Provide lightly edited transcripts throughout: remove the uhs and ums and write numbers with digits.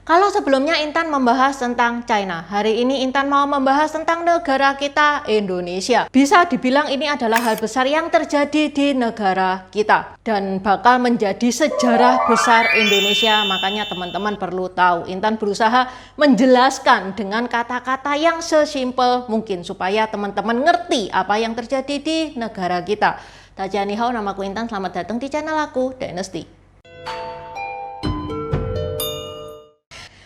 Kalau sebelumnya Intan membahas tentang China, hari ini Intan mau membahas tentang negara kita, Indonesia. Bisa dibilang ini adalah hal besar yang terjadi di negara kita dan bakal menjadi sejarah besar Indonesia. Makanya teman-teman perlu tahu. Intan berusaha menjelaskan dengan kata-kata yang sesimpel mungkin supaya teman-teman ngerti apa yang terjadi di negara kita. Tajani Hao, namaku Intan. Selamat datang di channel aku, Dynasty.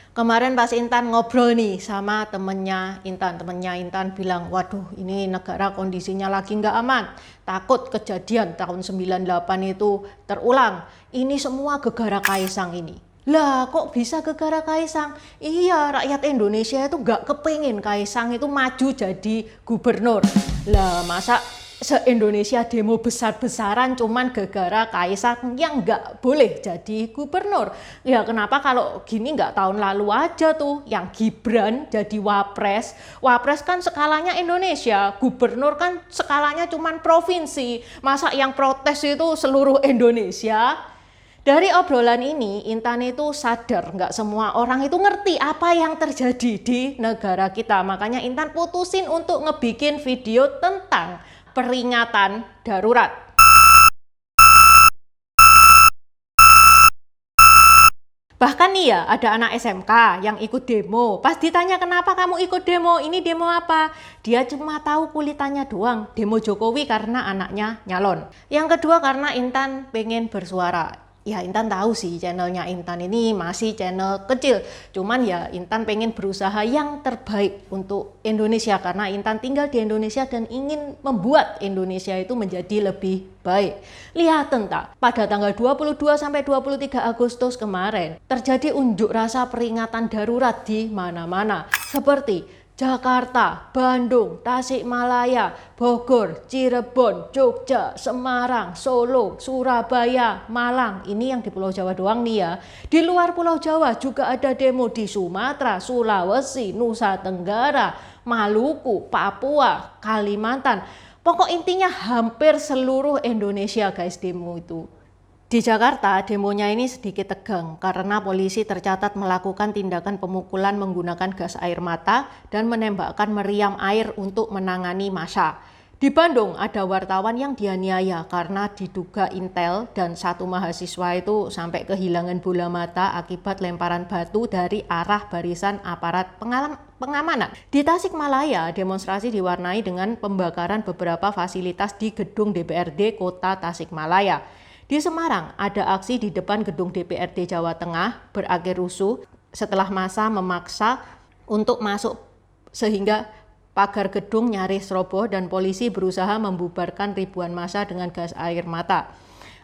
Kemarin pas Intan ngobrol nih sama temennya Intan bilang, waduh ini negara kondisinya lagi nggak aman, takut kejadian tahun 98 itu terulang. Ini semua gegara Kaisang ini. Lah kok bisa gegara Kaisang? Iya, rakyat Indonesia itu nggak kepingin Kaisang itu maju jadi gubernur. Lah masa se-Indonesia demo besar-besaran cuman gegara Kaisang yang nggak boleh jadi gubernur. Ya kenapa kalau gini nggak tahun lalu aja tuh yang Gibran jadi wapres. Wapres kan skalanya Indonesia, gubernur kan skalanya cuman provinsi. Masa yang protes itu seluruh Indonesia? Dari obrolan ini, Intan itu sadar nggak semua orang itu ngerti apa yang terjadi di negara kita. Makanya Intan putusin untuk ngebikin video tentang peringatan darurat. Bahkan nih ya, ada anak SMK yang ikut demo. Pas ditanya kenapa kamu ikut demo, ini demo apa? Dia cuma tahu kulitannya doang, demo Jokowi karena anaknya nyalon. Yang kedua karena Intan pengen bersuara. Ya Intan tahu sih channelnya Intan ini masih channel kecil. Cuman ya Intan pengen berusaha yang terbaik untuk Indonesia. Karena Intan tinggal di Indonesia dan ingin membuat Indonesia itu menjadi lebih baik. Lihat tentang pada tanggal 22 sampai 23 Agustus kemarin terjadi unjuk rasa peringatan darurat di mana-mana. Seperti Jakarta, Bandung, Tasikmalaya, Bogor, Cirebon, Jogja, Semarang, Solo, Surabaya, Malang. Ini yang di Pulau Jawa doang nih ya. Di luar Pulau Jawa juga ada demo di Sumatera, Sulawesi, Nusa Tenggara, Maluku, Papua, Kalimantan. Pokok intinya hampir seluruh Indonesia guys demo itu. Di Jakarta, demonya ini sedikit tegang karena polisi tercatat melakukan tindakan pemukulan menggunakan gas air mata dan menembakkan meriam air untuk menangani massa. Di Bandung, ada wartawan yang dianiaya karena diduga intel dan satu mahasiswa itu sampai kehilangan bola mata akibat lemparan batu dari arah barisan aparat pengamanan. Di Tasikmalaya, demonstrasi diwarnai dengan pembakaran beberapa fasilitas di gedung DPRD Kota Tasikmalaya. Di Semarang, ada aksi di depan gedung DPRD Jawa Tengah berakhir rusuh setelah massa memaksa untuk masuk sehingga pagar gedung nyaris roboh dan polisi berusaha membubarkan ribuan massa dengan gas air mata.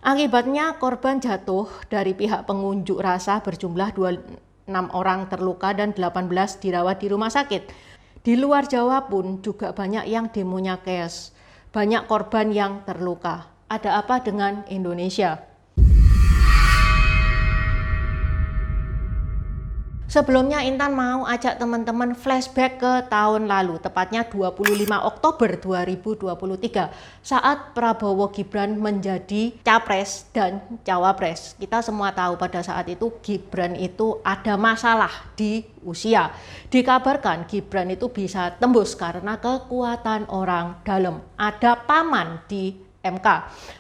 Akibatnya korban jatuh dari pihak pengunjuk rasa berjumlah 26 orang terluka dan 18 dirawat di rumah sakit. Di luar Jawa pun juga banyak yang demonya chaos, banyak korban yang terluka. Ada apa dengan Indonesia? Sebelumnya Intan mau ajak teman-teman flashback ke tahun lalu, tepatnya 25 Oktober 2023, saat Prabowo Gibran menjadi capres dan cawapres. Kita semua tahu pada saat itu Gibran itu ada masalah di usia. Dikabarkan Gibran itu bisa tembus karena kekuatan orang dalam. Ada paman di MK.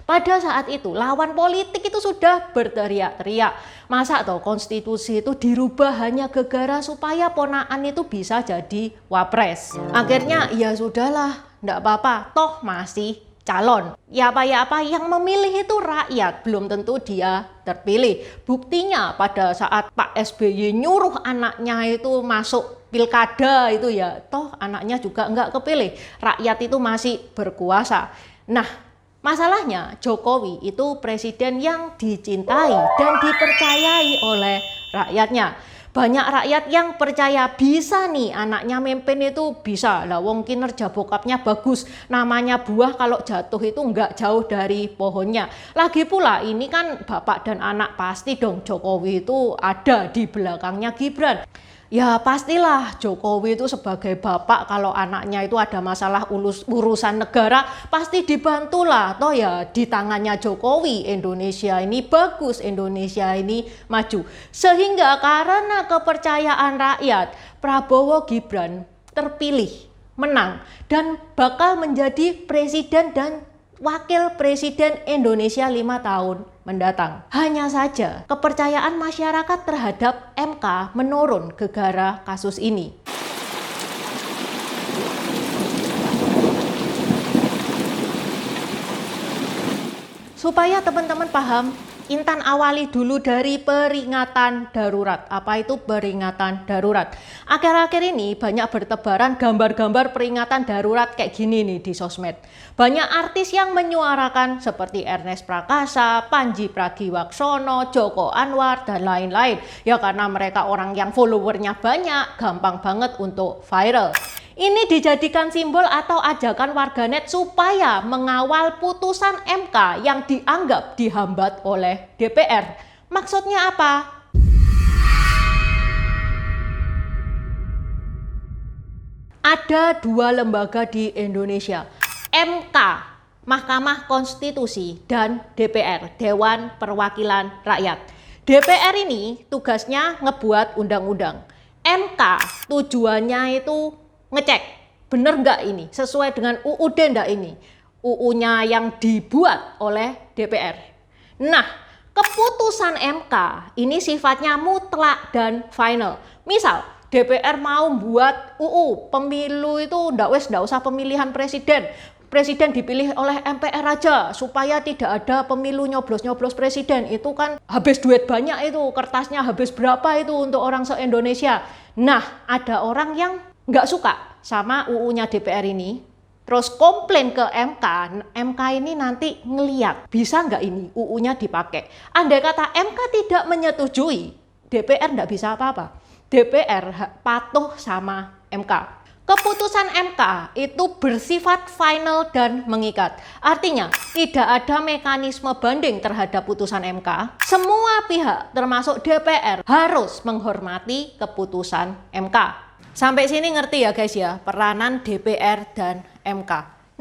Pada saat itu lawan politik itu sudah berteriak-teriak, masa toh konstitusi itu dirubah hanya gegara supaya ponakan itu bisa jadi wapres. Akhirnya ya sudahlah, enggak apa-apa, toh masih calon. Ya apa yang memilih itu rakyat, belum tentu dia terpilih. Buktinya pada saat Pak SBY nyuruh anaknya itu masuk pilkada itu ya, toh anaknya juga enggak kepilih. Rakyat itu masih berkuasa. Nah, masalahnya Jokowi itu presiden yang dicintai dan dipercayai oleh rakyatnya. Banyak rakyat yang percaya bisa nih anaknya memimpin itu bisa. Lah wong kinerja bokapnya bagus, namanya buah kalau jatuh itu nggak jauh dari pohonnya. Lagi pula ini kan bapak dan anak, pasti dong Jokowi itu ada di belakangnya Gibran. Ya pastilah Jokowi itu sebagai bapak kalau anaknya itu ada masalah urusan negara pasti dibantulah. Toh ya di tangannya Jokowi Indonesia ini bagus, Indonesia ini maju. Sehingga karena kepercayaan rakyat Prabowo Gibran terpilih, menang dan bakal menjadi presiden dan wakil presiden Indonesia 5 tahun mendatang. Hanya saja kepercayaan masyarakat terhadap MK menurun gara-gara kasus ini. Supaya teman-teman paham, Intan awali dulu dari peringatan darurat. Apa itu peringatan darurat? Akhir-akhir ini banyak bertebaran gambar-gambar peringatan darurat kayak gini nih di sosmed. Banyak artis yang menyuarakan seperti Ernest Prakasa, Pandji Pragiwaksono, Joko Anwar, dan lain-lain. Ya karena mereka orang yang followernya banyak, gampang banget untuk viral. Ini dijadikan simbol atau ajakan warganet supaya mengawal putusan MK yang dianggap dihambat oleh DPR. Maksudnya apa? Ada dua lembaga di Indonesia, MK, Mahkamah Konstitusi, dan DPR, Dewan Perwakilan Rakyat. DPR ini tugasnya ngebuat undang-undang. MK tujuannya itu ngecek bener nggak ini sesuai dengan UUD nggak ini UU-nya yang dibuat oleh DPR. Nah, keputusan MK ini sifatnya mutlak dan final. Misal DPR mau buat UU pemilu itu nggak usah pemilihan presiden dipilih oleh MPR aja supaya tidak ada pemilu nyoblos-nyoblos presiden, itu kan habis duit banyak, itu kertasnya habis berapa itu untuk orang se-Indonesia. Nah, ada orang yang nggak suka sama UU-nya DPR ini, terus komplain ke MK. MK ini nanti ngeliat bisa nggak ini UU-nya dipakai. Andai kata MK tidak menyetujui, DPR nggak bisa apa-apa. DPR patuh sama MK. Keputusan MK itu bersifat final dan mengikat. Artinya tidak ada mekanisme banding terhadap putusan MK. Semua pihak termasuk DPR harus menghormati keputusan MK. Sampai sini ngerti ya guys ya, peranan DPR dan MK.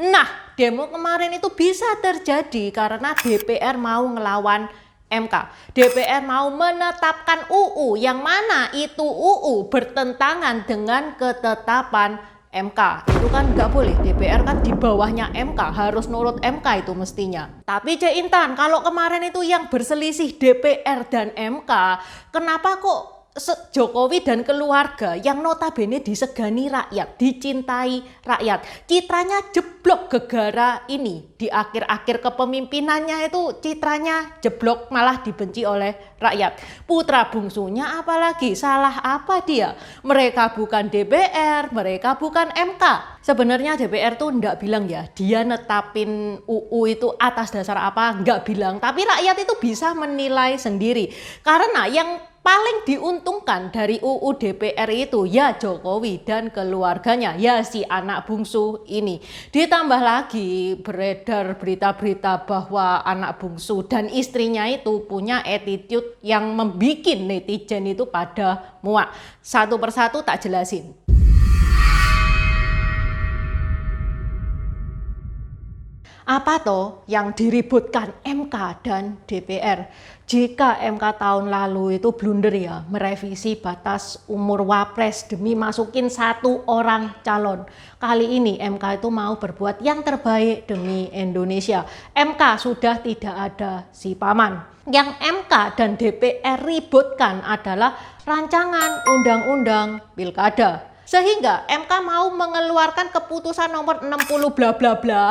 Nah, demo kemarin itu bisa terjadi karena DPR mau ngelawan MK. DPR mau menetapkan UU yang mana itu UU bertentangan dengan ketetapan MK. Itu kan nggak boleh, DPR kan di bawahnya MK, harus nurut MK itu mestinya. Tapi Cek Intan, kalau kemarin itu yang berselisih DPR dan MK, kenapa kok Jokowi dan keluarga yang notabene disegani rakyat, dicintai rakyat, citranya jeblok gegara ini di akhir-akhir kepemimpinannya itu citranya jeblok, malah dibenci oleh rakyat. Putra bungsunya apalagi, salah apa dia? Mereka bukan DPR, mereka bukan MK. Sebenarnya DPR tuh nggak bilang ya, dia netapin UU itu atas dasar apa, nggak bilang. Tapi rakyat itu bisa menilai sendiri. Karena yang paling diuntungkan dari UU DPR itu ya Jokowi dan keluarganya, ya si anak bungsu ini. Ditambah lagi beredar berita-berita bahwa anak bungsu dan istrinya itu punya attitude yang membuat netizen itu pada muak. Satu persatu tak jelasin. Apa toh yang diributkan MK dan DPR? Jika MK tahun lalu itu blunder ya, merevisi batas umur wapres demi masukin satu orang calon. Kali ini MK itu mau berbuat yang terbaik demi Indonesia. MK sudah tidak ada si paman. Yang MK dan DPR ributkan adalah rancangan undang-undang pilkada. Sehingga MK mau mengeluarkan keputusan nomor 60 bla bla bla,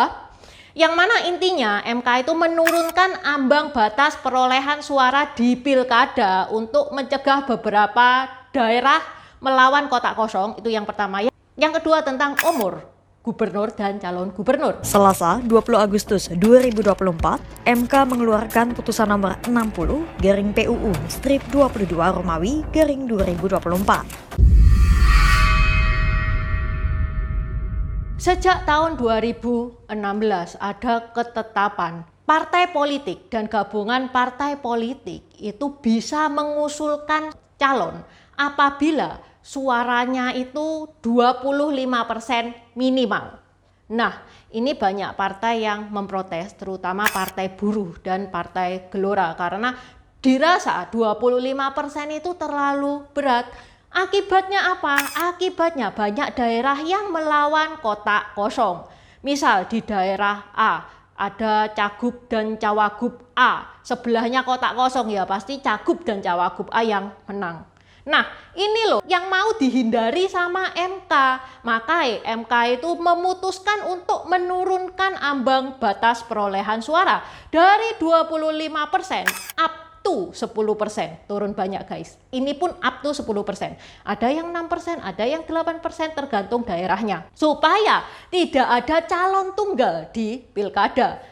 yang mana intinya MK itu menurunkan ambang batas perolehan suara di pilkada untuk mencegah beberapa daerah melawan kotak kosong. Itu yang pertama. Yang kedua tentang umur gubernur dan calon gubernur. Selasa 20 Agustus 2024, MK mengeluarkan putusan nomor 60/PUU strip 22 Romawi /2024. Sejak tahun 2016 ada ketetapan partai politik dan gabungan partai politik itu bisa mengusulkan calon apabila suaranya itu 25% minimal. Nah, ini banyak partai yang memprotes, terutama partai buruh dan partai Gelora, karena dirasa 25% itu terlalu berat. Akibatnya apa? Akibatnya banyak daerah yang melawan kotak kosong. Misal di daerah A, ada cagup dan cawagup A, sebelahnya kotak kosong, ya pasti cagup dan cawagup A yang menang. Nah, ini loh yang mau dihindari sama MK. Maka MK itu memutuskan untuk menurunkan ambang batas perolehan suara dari 25% up to 10%. Turun banyak guys. Ini pun up to 10%. Ada yang 6%, ada yang 8%, tergantung daerahnya. Supaya tidak ada calon tunggal di pilkada.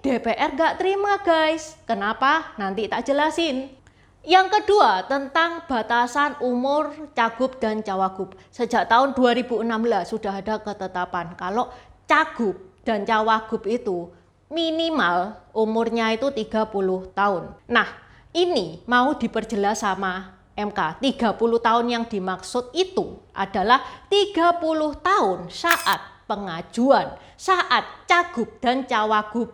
DPR gak terima guys. Kenapa? Nanti tak jelasin. Yang kedua, tentang batasan umur cagup dan cawagup. Sejak tahun 2016 sudah ada ketetapan kalau cagup dan cawagup itu minimal umurnya itu 30 tahun. Nah, ini mau diperjelas sama MK. 30 tahun yang dimaksud itu adalah 30 tahun saat pengajuan, saat cagup dan cawagup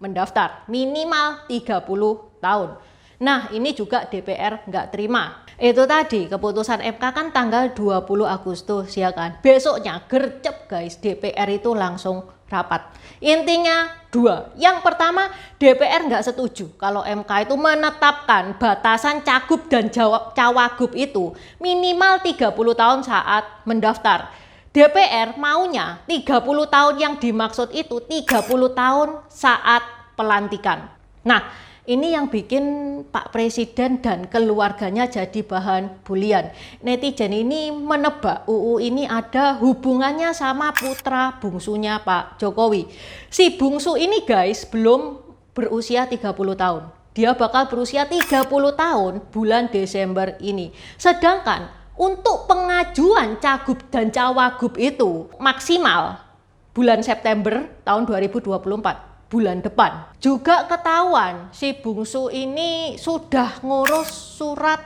mendaftar. Minimal 30 tahun. Nah, ini juga DPR nggak terima. Itu tadi keputusan MK kan tanggal 20 Agustus ya kan. Besoknya gercep guys, DPR itu langsung rapat. Intinya dua. Yang pertama, DPR nggak setuju kalau MK itu menetapkan batasan cagup dan cawagup itu minimal 30 tahun saat mendaftar. DPR maunya 30 tahun yang dimaksud itu 30 tahun saat pelantikan. Nah, ini yang bikin Pak Presiden dan keluarganya jadi bahan bulian. Netizen ini menebak UU ini ada hubungannya sama putra bungsunya Pak Jokowi. Si bungsu ini guys belum berusia 30 tahun. Dia bakal berusia 30 tahun bulan Desember ini. Sedangkan untuk pengajuan cagup dan cawagup itu maksimal bulan September tahun 2024. Bulan depan. Juga ketahuan si bungsu ini sudah ngurus surat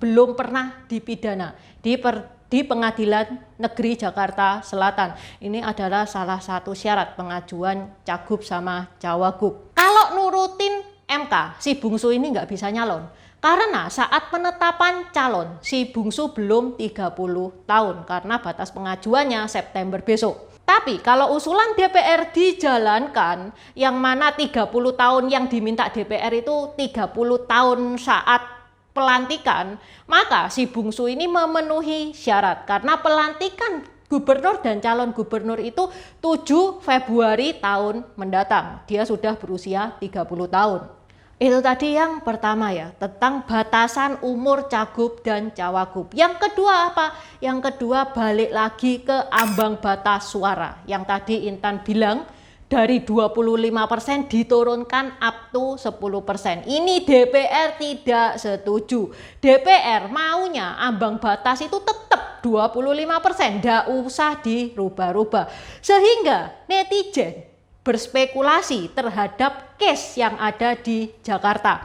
belum pernah dipidana di Pengadilan Negeri Jakarta Selatan. Ini adalah salah satu syarat pengajuan cagup sama cawagup. Kalau nurutin MK, si bungsu ini nggak bisa nyalon. Karena saat penetapan calon, si bungsu belum 30 tahun karena batas pengajuannya September besok. Tapi kalau usulan DPR dijalankan, yang mana 30 tahun yang diminta DPR itu 30 tahun saat pelantikan, maka si bungsu ini memenuhi syarat. Karena pelantikan gubernur dan calon gubernur itu 7 Februari tahun mendatang. Dia sudah berusia 30 tahun. Itu tadi yang pertama ya, tentang batasan umur cagup dan cawagup. Yang kedua apa? Yang kedua balik lagi ke ambang batas suara. Yang tadi Intan bilang dari 25% diturunkan up to 10%. Ini DPR tidak setuju. DPR maunya ambang batas itu tetap 25%, nggak usah dirubah-rubah. Sehingga netizen berspekulasi terhadap case yang ada di Jakarta.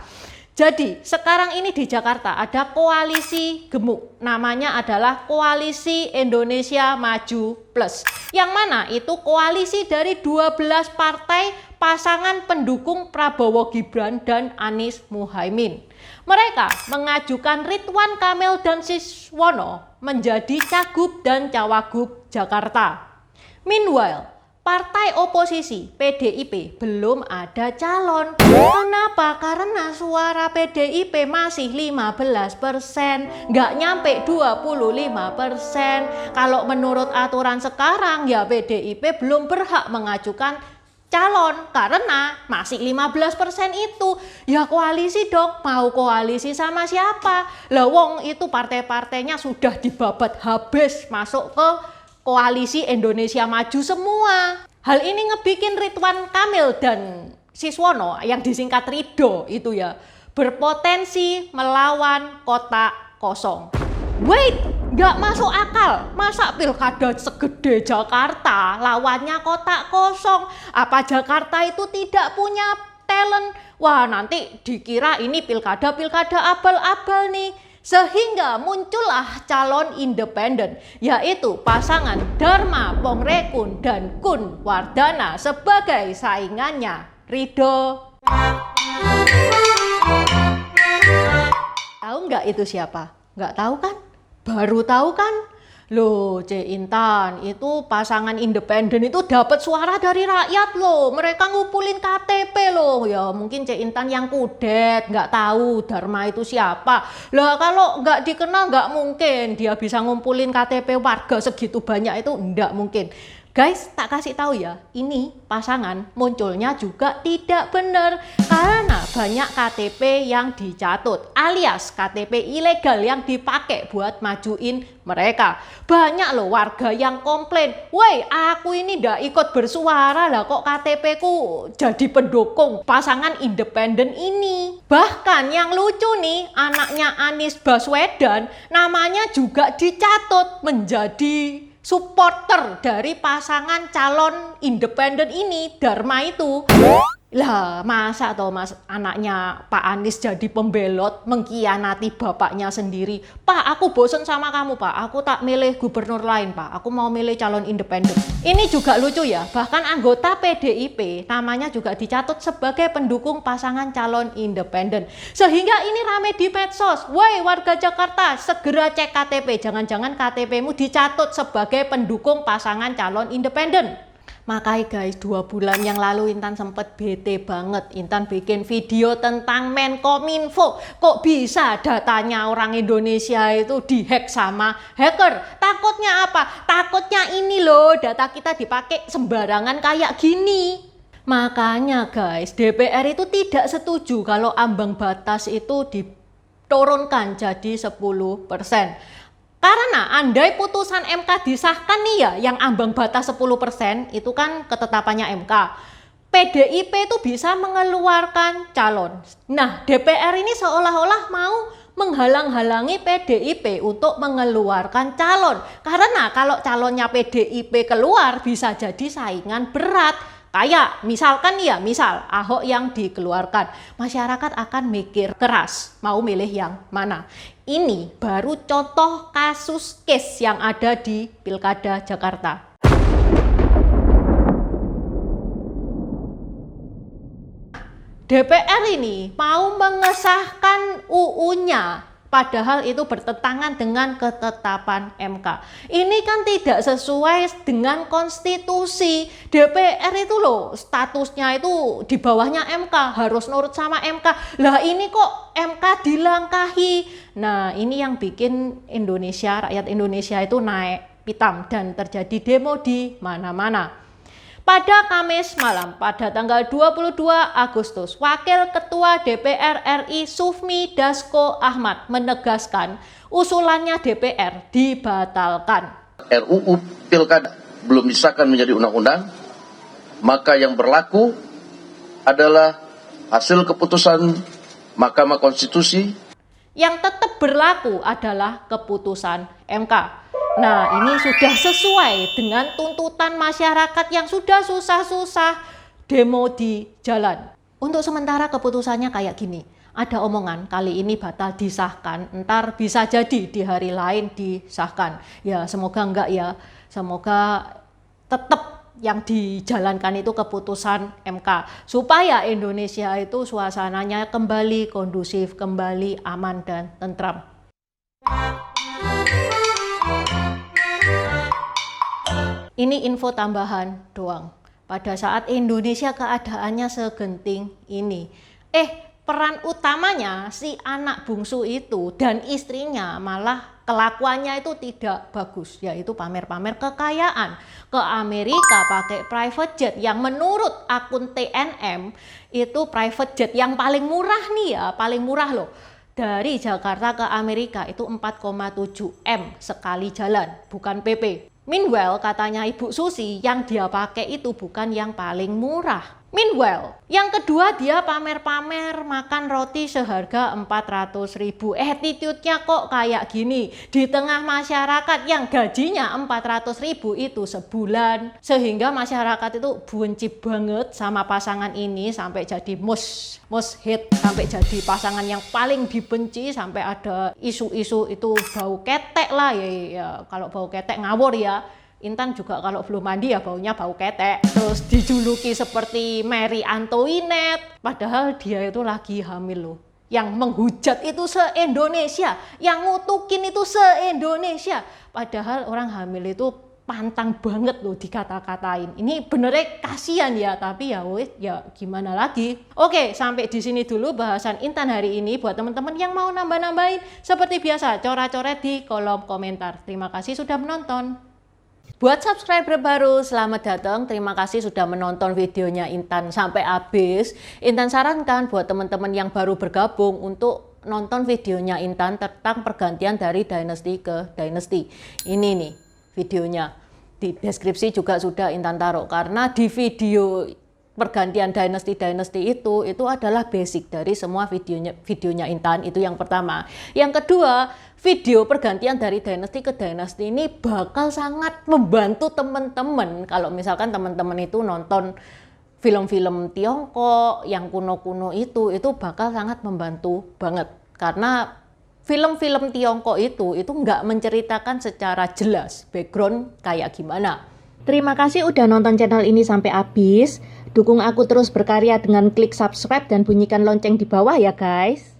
Jadi sekarang ini di Jakarta ada koalisi gemuk, namanya adalah Koalisi Indonesia Maju Plus, yang mana itu koalisi dari 12 partai pasangan pendukung Prabowo Gibran dan Anies Muhaimin. Mereka mengajukan Ridwan Kamil dan Siswono menjadi cagup dan cawagup Jakarta. Meanwhile, partai oposisi PDIP belum ada calon. Kenapa? Karena suara PDIP masih 15%, nggak nyampe 25%. Kalau menurut aturan sekarang ya PDIP belum berhak mengajukan calon karena masih 15% itu. Ya koalisi dong, mau koalisi sama siapa? Lah wong itu partai-partainya sudah dibabat habis masuk ke Koalisi Indonesia Maju semua. Hal ini ngebikin Ridwan Kamil dan Siswono yang disingkat Rido itu ya berpotensi melawan kotak kosong. Wait, nggak masuk akal. Masa pilkada segede Jakarta lawannya kotak kosong? Apa Jakarta itu tidak punya talent? Wah, nanti dikira ini pilkada abal-abal nih. Sehingga muncullah calon independen, yaitu pasangan Dharma Pongrekun dan Kun Wardana sebagai saingannya Ridho. Tahu nggak itu siapa? Nggak tahu kan? Baru tahu kan? Loh, C. Intan, itu pasangan independen itu dapat suara dari rakyat loh. Mereka ngumpulin KTP loh. Ya mungkin C. Intan yang kudet, nggak tahu Dharma itu siapa. Lah kalau nggak dikenal nggak mungkin dia bisa ngumpulin KTP warga segitu banyak, itu nggak mungkin. Guys, tak kasih tahu ya, ini pasangan munculnya juga tidak benar karena banyak KTP yang dicatut alias KTP ilegal yang dipakai buat majuin mereka. Banyak loh warga yang komplain, "Woi, aku ini ndak ikut bersuara lah, kok KTP ku jadi pendukung pasangan independen ini." Bahkan yang lucu nih, anaknya Anies Baswedan namanya juga dicatut menjadi supporter dari pasangan calon independen ini, Dharma itu. Lah masa toh mas anaknya Pak Anies jadi pembelot mengkhianati bapaknya sendiri. "Pak, aku bosen sama kamu Pak, aku tak milih gubernur lain Pak, aku mau milih calon independen." Ini juga lucu ya, bahkan anggota PDIP namanya juga dicatut sebagai pendukung pasangan calon independen. Sehingga ini rame di medsos, "Woi warga Jakarta, segera cek KTP, jangan-jangan KTP-mu dicatut sebagai pendukung pasangan calon independen." Makanya guys, 2 bulan yang lalu Intan sempet bete banget. Intan bikin video tentang Menkominfo. Kok bisa datanya orang Indonesia itu dihack sama hacker? Takutnya apa? Takutnya ini loh, data kita dipakai sembarangan kayak gini. Makanya guys, DPR itu tidak setuju kalau ambang batas itu diturunkan jadi 10%. Karena andai putusan MK disahkan nih ya, yang ambang batas 10% itu kan ketetapannya MK. PDIP itu bisa mengeluarkan calon. Nah, DPR ini seolah-olah mau menghalang-halangi PDIP untuk mengeluarkan calon. Karena kalau calonnya PDIP keluar bisa jadi saingan berat. Kayak misalkan ya, misal Ahok yang dikeluarkan, masyarakat akan mikir keras mau milih yang mana. Ini baru contoh kasus case yang ada di Pilkada Jakarta. DPR ini mau mengesahkan UU-nya, padahal itu bertentangan dengan ketetapan MK. Ini kan tidak sesuai dengan konstitusi. DPR itu loh statusnya itu di bawahnya MK, harus nurut sama MK. Lah ini kok MK dilangkahi. Nah ini yang bikin Indonesia, rakyat Indonesia itu naik pitam dan terjadi demo di mana-mana. Pada Kamis malam, pada tanggal 22 Agustus, Wakil Ketua DPR RI Sufmi Dasko Ahmad menegaskan usulannya DPR dibatalkan. RUU Pilkada belum disahkan menjadi undang-undang, maka yang berlaku adalah hasil keputusan Mahkamah Konstitusi. Yang tetap berlaku adalah keputusan MK. Nah, ini sudah sesuai dengan tuntutan masyarakat yang sudah susah-susah demo di jalan. Untuk sementara keputusannya kayak gini. Ada omongan kali ini batal disahkan, ntar bisa jadi di hari lain disahkan. Ya, semoga enggak ya. Semoga tetap yang dijalankan itu keputusan MK. Supaya Indonesia itu suasananya kembali kondusif, kembali aman dan tentram. Ini info tambahan doang. Pada saat Indonesia keadaannya segenting ini. Peran utamanya si anak bungsu itu dan istrinya malah kelakuannya itu tidak bagus. Yaitu pamer-pamer kekayaan. Ke Amerika pakai private jet yang menurut akun TNM itu private jet yang paling murah nih ya. Paling murah loh. Dari Jakarta ke Amerika itu 4,7 M sekali jalan, bukan PP. Meanwhile, katanya Ibu Susi yang dia pakai itu bukan yang paling murah. Meanwhile, yang kedua dia pamer-pamer makan roti seharga 400.000. Attitude-nya kok kayak gini di tengah masyarakat yang gajinya 400.000 itu sebulan. Sehingga masyarakat itu benci banget sama pasangan ini sampai jadi most hate, sampai jadi pasangan yang paling dibenci, sampai ada isu-isu itu bau ketek lah ya kalau bau ketek ngawur ya. Intan juga kalau belum mandi ya baunya bau ketek. Terus dijuluki seperti Mary Antoinette, padahal dia itu lagi hamil loh. Yang menghujat itu se-Indonesia, yang ngutukin itu se-Indonesia. Padahal orang hamil itu pantang banget loh dikata-katain. Ini benernya kasihan ya, tapi ya wes ya gimana lagi. Oke, sampai di sini dulu bahasan Intan hari ini. Buat teman-teman yang mau nambah-nambahin, seperti biasa coret-coret di kolom komentar. Terima kasih sudah menonton. Buat subscriber baru, selamat datang. Terima kasih sudah menonton videonya Intan sampai habis. Intan sarankan buat teman-teman yang baru bergabung untuk nonton videonya Intan tentang pergantian dari dynasty ke dynasty. Ini nih videonya. Di deskripsi juga sudah Intan taruh. Karena di video pergantian dynasty itu adalah basic dari semua videonya Intan. Itu yang pertama. Yang kedua, video pergantian dari dynasty ke dynasty ini bakal sangat membantu teman-teman. Kalau misalkan teman-teman itu nonton film-film Tiongkok yang kuno-kuno itu bakal sangat membantu banget. Karena film-film Tiongkok itu nggak menceritakan secara jelas background kayak gimana. Terima kasih udah nonton channel ini sampai habis. Dukung aku terus berkarya dengan klik subscribe dan bunyikan lonceng di bawah ya guys.